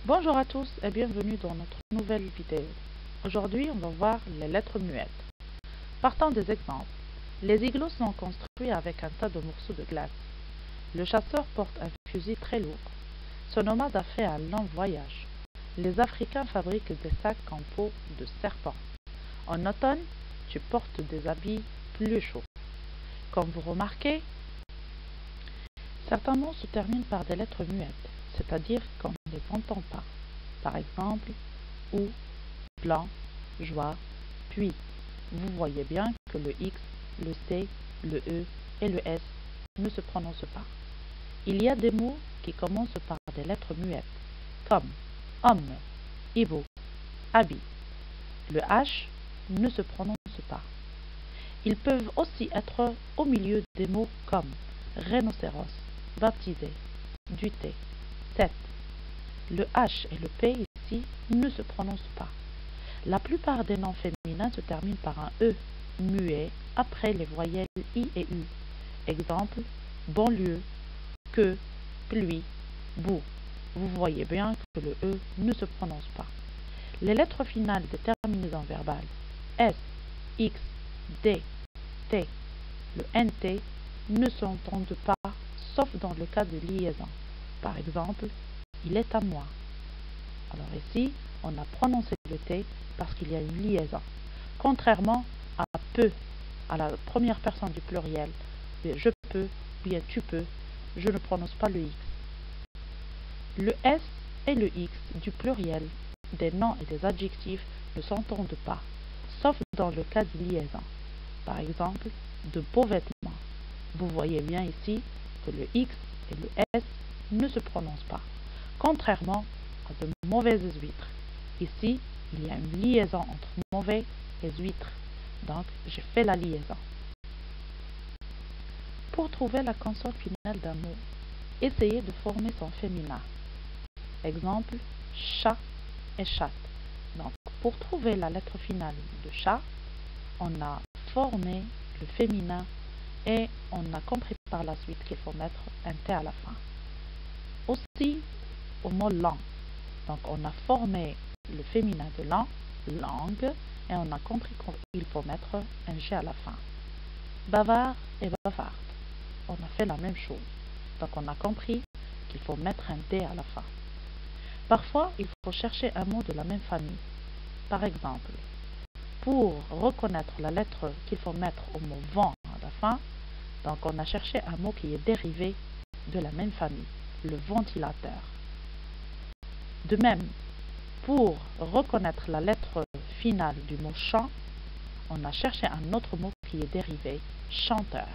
Bonjour à tous et bienvenue dans notre nouvelle vidéo. Aujourd'hui, on va voir les lettres muettes. Partant des exemples, les igloos sont construits avec un tas de morceaux de glace. Le chasseur porte un fusil très lourd. Ce nomade a fait un long voyage. Les Africains fabriquent des sacs en peau de serpent. En automne, tu portes des habits plus chauds. Comme vous remarquez, certains mots se terminent par des lettres muettes, c'est-à-dire qu'on ne les entend pas. Par exemple, ou, blanc, joie, puis. Vous voyez bien que le X, le C, le E et le S ne se prononcent pas. Il y a des mots qui commencent par des lettres muettes, comme homme, ibo, habit. Le H ne se prononce pas. Ils peuvent aussi être au milieu des mots comme rhinocéros, baptisé, du thé, tête. Le H et le P ici ne se prononcent pas. La plupart des noms féminins se terminent par un E muet après les voyelles I et U. Exemple, banlieue, que, pluie, boue. Vous voyez bien que le E ne se prononce pas. Les lettres finales des terminaisons verbales S, X, D, T, le NT ne s'entendent pas sauf dans le cas de liaison. Par exemple, il est à moi. Alors ici, on a prononcé le T parce qu'il y a une liaison. Contrairement à peut, à la première personne du pluriel, je peux, bien tu peux, je ne prononce pas le X. Le S et le X du pluriel des noms et des adjectifs ne s'entendent pas, sauf dans le cas de liaison. Par exemple, de beaux vêtements. Vous voyez bien ici que le X et le S ne se prononcent pas, contrairement à de mauvaises huîtres. Ici, il y a une liaison entre mauvais et huîtres, donc j'ai fait la liaison. Pour trouver la consonne finale d'un mot, essayez de former son féminin. Exemple, chat et chatte. Donc, pour trouver la lettre finale de chat, on a formé le féminin et on a compris par la suite qu'il faut mettre un T à la fin. Aussi, au mot langue. Donc, on a formé le féminin de langue, et on a compris qu'il faut mettre un G à la fin. Bavard et bavarde. On a fait la même chose. Donc, on a compris qu'il faut mettre un D à la fin. Parfois, il faut chercher un mot de la même famille. Par exemple, pour reconnaître la lettre qu'il faut mettre au mot vent à la fin, donc on a cherché un mot qui est dérivé de la même famille, le ventilateur. De même, pour reconnaître la lettre finale du mot chant, on a cherché un autre mot qui est dérivé, chanteur.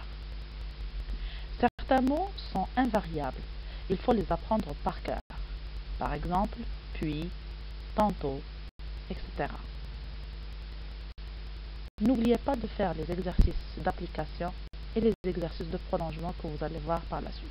Certains mots sont invariables, il faut les apprendre par cœur. Par exemple, puis, tantôt, etc. N'oubliez pas de faire les exercices d'application et les exercices de prolongement que vous allez voir par la suite.